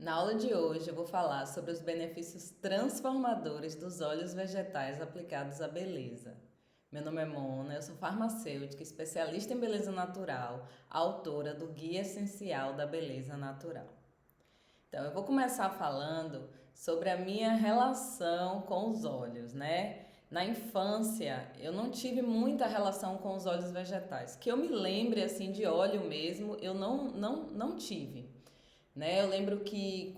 Na aula de hoje eu vou falar sobre os benefícios transformadores dos óleos vegetais aplicados à beleza. Meu nome é Mona, eu sou farmacêutica, especialista em beleza natural, autora do Guia Essencial da Beleza Natural. Então, eu vou começar falando sobre a minha relação com os óleos, né? Na infância, eu não tive muita relação com os óleos vegetais. Que eu me lembre assim de óleo mesmo, eu não tive. Né? Eu lembro que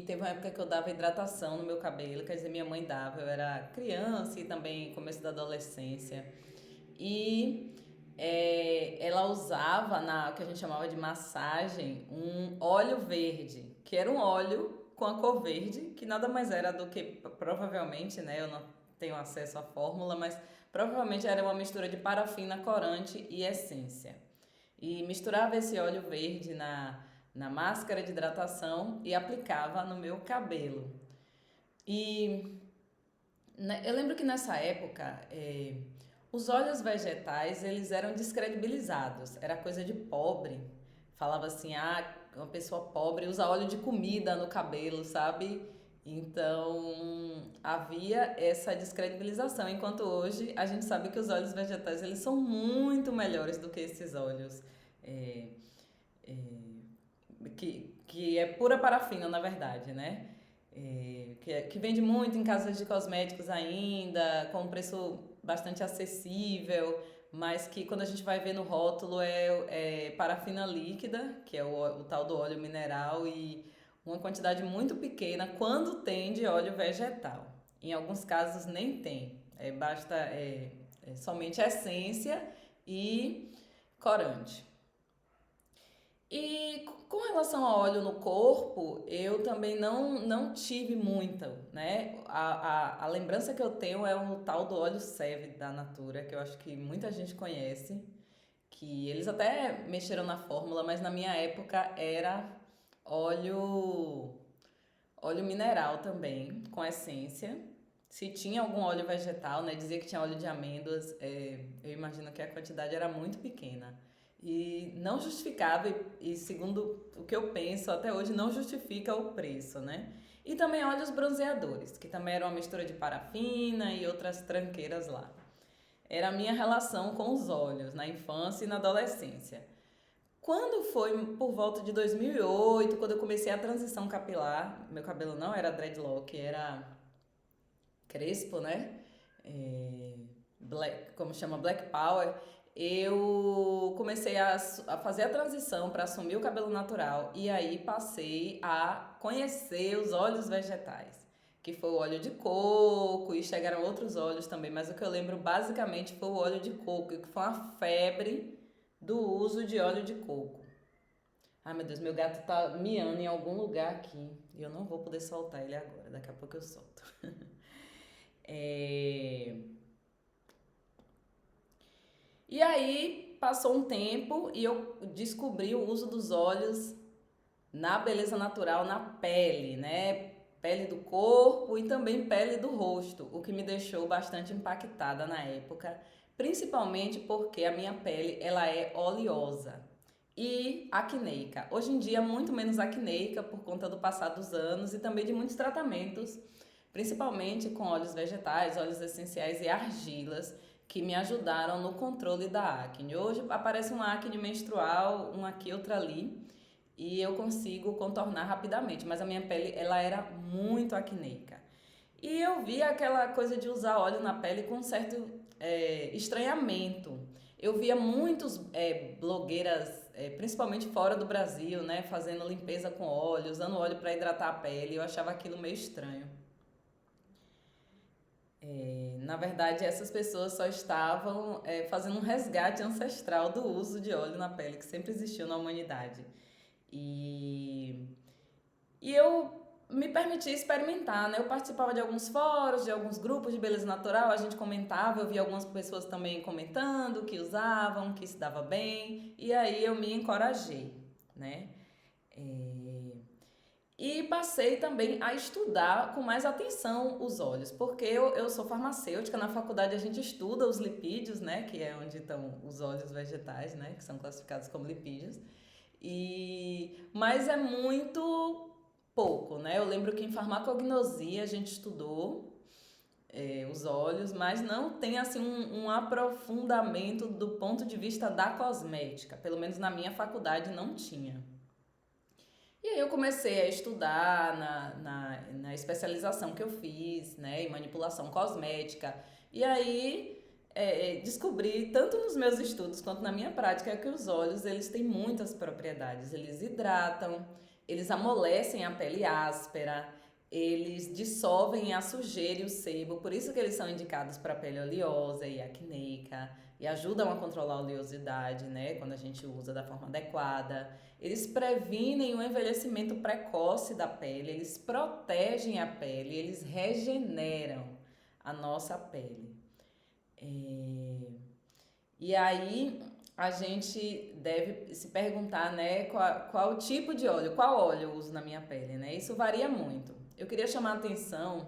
teve uma época que eu dava hidratação no meu cabelo, quer dizer, minha mãe dava, eu era criança e também começo da adolescência. E ela usava na o que a gente chamava de massagem um óleo verde, que era um óleo com a cor verde, que nada mais era do que provavelmente, né? Eu não tenho acesso à fórmula, mas provavelmente era uma mistura de parafina, corante e essência. E misturava esse óleo verde na máscara de hidratação e aplicava no meu cabelo. E eu lembro que nessa época os óleos vegetais eles eram descredibilizados, era coisa de pobre. Falava assim, uma pessoa pobre usa óleo de comida no cabelo, sabe? Então havia essa descredibilização, enquanto hoje a gente sabe que os óleos vegetais eles são muito melhores do que esses óleos é, é, que é pura parafina, na verdade, né? Que vende muito em casas de cosméticos ainda, com um preço bastante acessível, mas que quando a gente vai ver no rótulo é parafina líquida, que é o tal do óleo mineral, e uma quantidade muito pequena, quando tem de óleo vegetal. Em alguns casos nem tem, basta somente essência e corante. E com relação ao óleo no corpo, eu também não tive muita, né? A lembrança que eu tenho é o tal do óleo Seve da Natura, que eu acho que muita gente conhece, que eles até mexeram na fórmula, mas na minha época era óleo, óleo mineral também, com essência. Se tinha algum óleo vegetal, né? Dizia que tinha óleo de amêndoas, eu imagino que a quantidade era muito pequena. E não justificava, e segundo o que eu penso até hoje, não justifica o preço, né? E também óleos bronzeadores, que também era uma mistura de parafina e outras tranqueiras lá. Era a minha relação com os óleos na infância e na adolescência. Quando foi por volta de 2008, quando eu comecei a transição capilar, meu cabelo não era dreadlock, era crespo, né? Como chama, Black Power. Eu comecei a fazer a transição para assumir o cabelo natural e aí passei a conhecer os óleos vegetais, que foi o óleo de coco e chegaram outros óleos também, mas o que eu lembro basicamente foi o óleo de coco, que foi uma febre do uso de óleo de coco. Ai meu Deus, meu gato tá miando em algum lugar aqui e eu não vou poder soltar ele agora, daqui a pouco eu solto. É... E aí passou um tempo e eu descobri o uso dos óleos na beleza natural, na pele, né? Pele do corpo e também pele do rosto, o que me deixou bastante impactada na época, principalmente porque a minha pele ela é oleosa e acneica. Hoje em dia muito menos acneica por conta do passar dos anos e também de muitos tratamentos, principalmente com óleos vegetais, óleos essenciais e argilas que me ajudaram no controle da acne. Hoje aparece uma acne menstrual, uma aqui, outra ali, e eu consigo contornar rapidamente, mas a minha pele ela era muito acneica. E eu vi aquela coisa de usar óleo na pele com um certo estranhamento. Eu via muitos blogueiras, principalmente fora do Brasil, né, fazendo limpeza com óleo, usando óleo para hidratar a pele. Eu achava aquilo meio estranho. Na verdade, essas pessoas só estavam fazendo um resgate ancestral do uso de óleo na pele que sempre existiu na humanidade. E, e eu me permiti experimentar, né? Eu participava de alguns fóruns, de alguns grupos de beleza natural, a gente comentava, eu via algumas pessoas também comentando que usavam, que se dava bem, e aí eu me encorajei, né? E passei também a estudar com mais atenção os óleos, porque eu sou farmacêutica, na faculdade a gente estuda os lipídios, né, que é onde estão os óleos vegetais, né, que são classificados como lipídios. Mas é muito pouco, né? Eu lembro que em farmacognosia a gente estudou os olhos, mas não tem assim um aprofundamento do ponto de vista da cosmética. Pelo menos na minha faculdade não tinha. E aí eu comecei a estudar na especialização que eu fiz, né, em manipulação cosmética. E aí descobri, tanto nos meus estudos quanto na minha prática, que os óleos eles têm muitas propriedades. Eles hidratam, eles amolecem a pele áspera, eles dissolvem a sujeira e o sebo, por isso que eles são indicados para pele oleosa e acneica e ajudam a controlar a oleosidade, né, quando a gente usa da forma adequada. Eles previnem o envelhecimento precoce da pele, eles protegem a pele, eles regeneram a nossa pele. E aí a gente deve se perguntar, né, qual tipo de óleo, qual óleo eu uso na minha pele, né? Isso varia muito. Eu queria chamar a atenção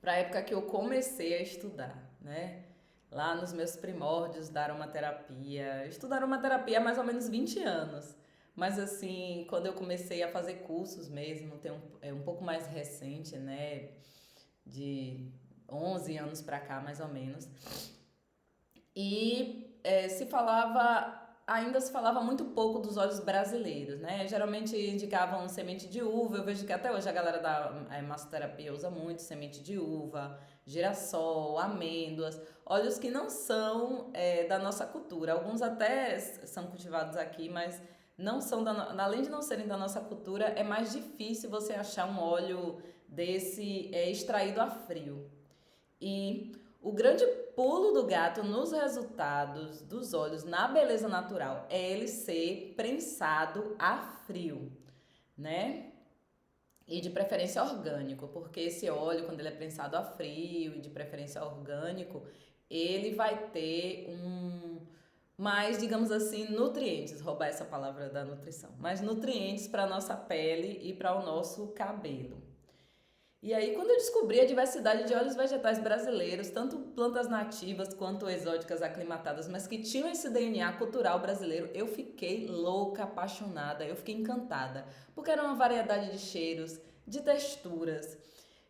para a época que eu comecei a estudar, né? Lá nos meus primórdios da aromaterapia. Eu estudo aromaterapia há mais ou menos 20 anos. Mas assim, quando eu comecei a fazer cursos mesmo, é um pouco mais recente, né? De 11 anos para cá, mais ou menos. E ainda se falava muito pouco dos óleos brasileiros, né? Geralmente indicavam semente de uva, eu vejo que até hoje a galera da massoterapia usa muito semente de uva, girassol, amêndoas, óleos que não são da nossa cultura. Alguns até são cultivados aqui, mas não são além de não serem da nossa cultura, é mais difícil você achar um óleo desse extraído a frio. E o grande pulo do gato nos resultados dos óleos na beleza natural é ele ser prensado a frio, né? E de preferência orgânico, porque esse óleo, quando ele é prensado a frio e de preferência orgânico, ele vai ter mais, digamos assim, nutrientes, roubar essa palavra da nutrição, mais nutrientes para a nossa pele e para o nosso cabelo. E aí, quando eu descobri a diversidade de óleos vegetais brasileiros, tanto plantas nativas quanto exóticas aclimatadas, mas que tinham esse DNA cultural brasileiro, eu fiquei louca, apaixonada, eu fiquei encantada, porque era uma variedade de cheiros, de texturas,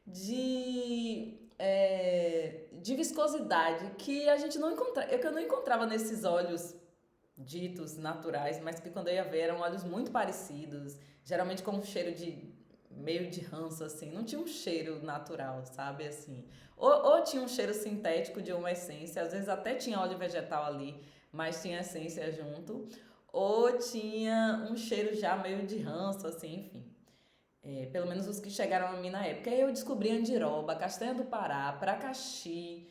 de viscosidade que a gente não encontrava, que eu não encontrava nesses óleos ditos naturais, mas que quando eu ia ver eram óleos muito parecidos, geralmente com um cheiro de meio de ranço, assim, não tinha um cheiro natural, sabe, assim, ou tinha um cheiro sintético de uma essência, às vezes até tinha óleo vegetal ali, mas tinha essência junto, ou tinha um cheiro já meio de ranço, assim, enfim. Pelo menos os que chegaram a mim na época. Aí eu descobri andiroba, castanha do Pará, pracaxi,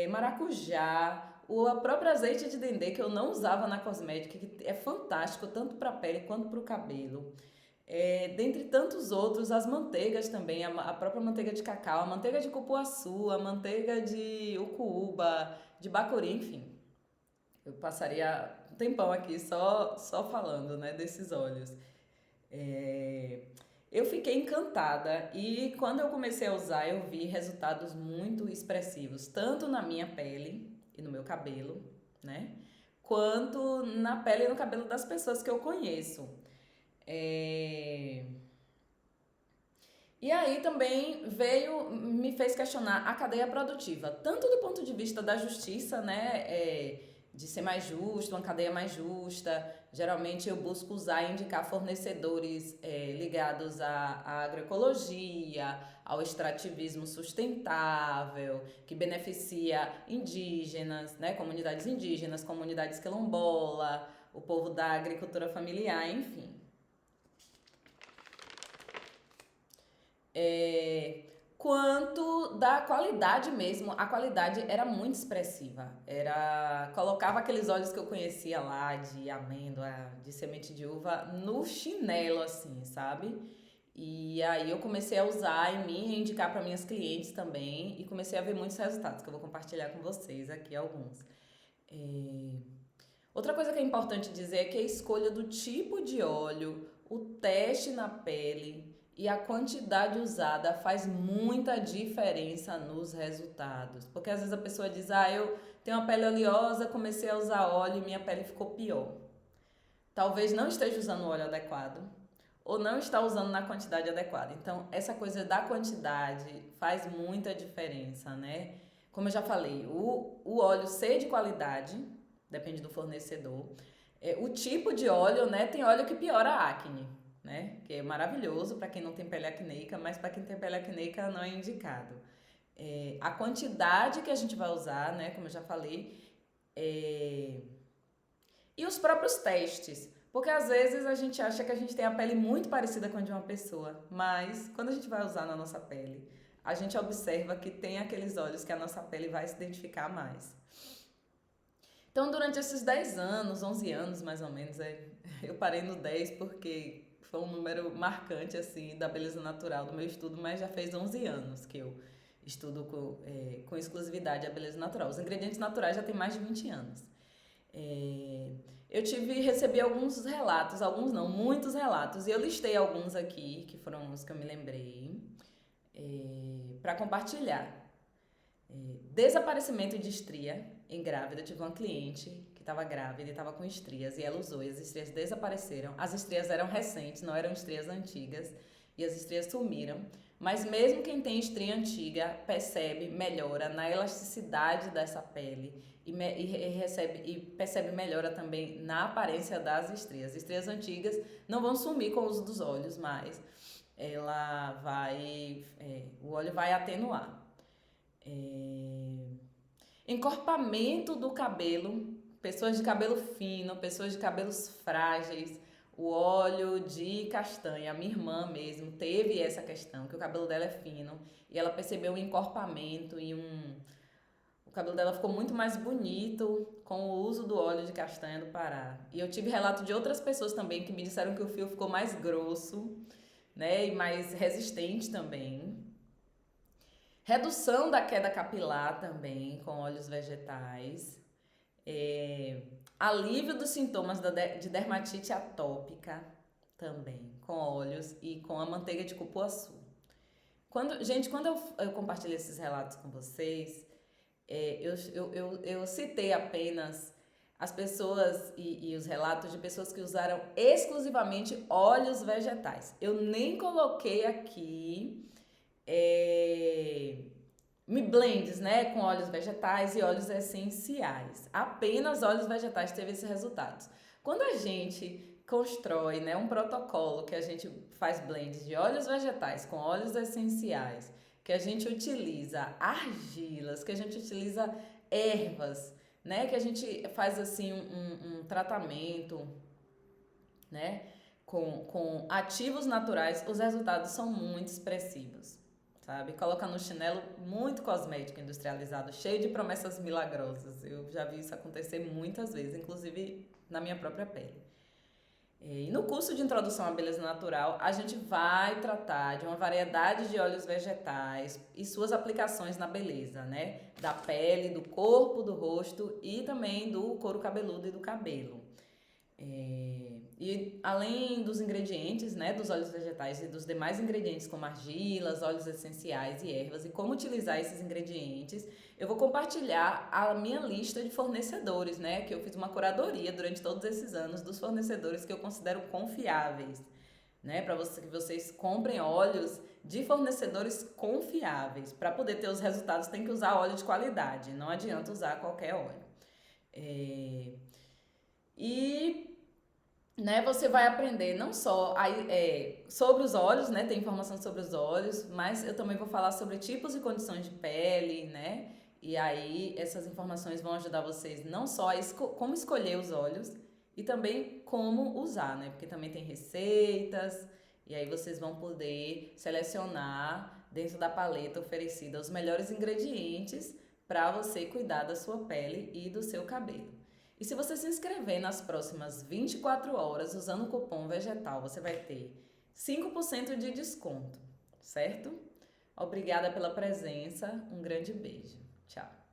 maracujá, o próprio azeite de dendê que eu não usava na cosmética, que é fantástico tanto para a pele quanto para o cabelo. Dentre tantos outros, as manteigas também, a própria manteiga de cacau, a manteiga de cupuaçu, a manteiga de ucuúba, de bacuri, enfim. Eu passaria um tempão aqui só falando, né, desses óleos. Eu fiquei encantada e quando eu comecei a usar, eu vi resultados muito expressivos, tanto na minha pele e no meu cabelo, né, quanto na pele e no cabelo das pessoas que eu conheço. E aí também me fez questionar a cadeia produtiva, tanto do ponto de vista da justiça, né, de ser mais justo, uma cadeia mais justa. Geralmente eu busco usar e indicar fornecedores ligados à agroecologia, ao extrativismo sustentável, que beneficia indígenas, né, comunidades indígenas, comunidades quilombola, o povo da agricultura familiar, enfim. Quanto da qualidade mesmo, a qualidade era muito expressiva. Colocava aqueles óleos que eu conhecia lá de amêndoa, de semente de uva no chinelo assim, sabe? E aí eu comecei a usar em mim e indicar para minhas clientes também e comecei a ver muitos resultados que eu vou compartilhar com vocês aqui alguns. Outra coisa que é importante dizer é que a escolha do tipo de óleo, o teste na pele e a quantidade usada faz muita diferença nos resultados. Porque às vezes a pessoa diz, eu tenho uma pele oleosa, comecei a usar óleo e minha pele ficou pior. Talvez não esteja usando o óleo adequado, ou não está usando na quantidade adequada. Então, essa coisa da quantidade faz muita diferença, né? Como eu já falei, o óleo ser de qualidade, depende do fornecedor. O tipo de óleo, né? Tem óleo que piora a acne, né? Que é maravilhoso para quem não tem pele acneica, mas para quem tem pele acneica não é indicado. A quantidade que a gente vai usar, né? Como eu já falei, e os próprios testes. Porque às vezes a gente acha que a gente tem a pele muito parecida com a de uma pessoa, mas quando a gente vai usar na nossa pele, a gente observa que tem aqueles óleos que a nossa pele vai se identificar mais. Então, durante esses 10 anos, 11 anos mais ou menos, eu parei no 10 porque foi um número marcante assim da beleza natural do meu estudo, mas já fez 11 anos que eu estudo com exclusividade a beleza natural. Os ingredientes naturais já tem mais de 20 anos. Eu recebi alguns relatos, alguns não, muitos relatos, e eu listei alguns aqui, que foram os que eu me lembrei, para compartilhar. Desaparecimento de estria em grávida. Eu tive uma cliente que estava grávida e estava com estrias, e ela usou, e as estrias desapareceram. As estrias eram recentes, não eram estrias antigas, e as estrias sumiram. Mas mesmo quem tem estria antiga percebe melhora na elasticidade dessa pele e percebe melhora também na aparência das estrias. Estrias antigas não vão sumir com o uso dos óleos, mas o óleo vai atenuar. Encorpamento do cabelo, pessoas de cabelo fino, pessoas de cabelos frágeis, o óleo de castanha. A minha irmã mesmo teve essa questão, que o cabelo dela é fino e ela percebeu um encorpamento e o cabelo dela ficou muito mais bonito com o uso do óleo de castanha do Pará. E eu tive relato de outras pessoas também que me disseram que o fio ficou mais grosso, né, e mais resistente também. Redução da queda capilar também com óleos vegetais. Alívio dos sintomas de dermatite atópica também com óleos e com a manteiga de cupuaçu. Quando eu compartilho esses relatos com vocês, eu citei apenas as pessoas e os relatos de pessoas que usaram exclusivamente óleos vegetais. Eu nem coloquei aqui blends, né, com óleos vegetais e óleos essenciais. Apenas óleos vegetais teve esses resultados. Quando a gente constrói, né, um protocolo que a gente faz blends de óleos vegetais com óleos essenciais, que a gente utiliza argilas, que a gente utiliza ervas, né, que a gente faz assim um tratamento, né, com ativos naturais, os resultados são muito expressivos. Sabe? Coloca no chinelo muito cosmético industrializado, cheio de promessas milagrosas. Eu já vi isso acontecer muitas vezes, inclusive na minha própria pele. E no curso de Introdução à Beleza Natural, a gente vai tratar de uma variedade de óleos vegetais e suas aplicações na beleza, né? Da pele, do corpo, do rosto e também do couro cabeludo e do cabelo. E além dos ingredientes, né, dos óleos vegetais e dos demais ingredientes como argilas, óleos essenciais e ervas e como utilizar esses ingredientes, eu vou compartilhar a minha lista de fornecedores, né, que eu fiz uma curadoria durante todos esses anos dos fornecedores que eu considero confiáveis, né, para que vocês comprem óleos de fornecedores confiáveis. Para poder ter os resultados tem que usar óleo de qualidade, não adianta usar qualquer óleo. Né, você vai aprender não só sobre os óleos, né, tem informação sobre os óleos, mas eu também vou falar sobre tipos e condições de pele, né, e aí essas informações vão ajudar vocês não só como escolher os óleos e também como usar, né, porque também tem receitas e aí vocês vão poder selecionar dentro da paleta oferecida os melhores ingredientes para você cuidar da sua pele e do seu cabelo. E se você se inscrever nas próximas 24 horas usando o cupom VEGETAL, você vai ter 5% de desconto, certo? Obrigada pela presença, um grande beijo. Tchau!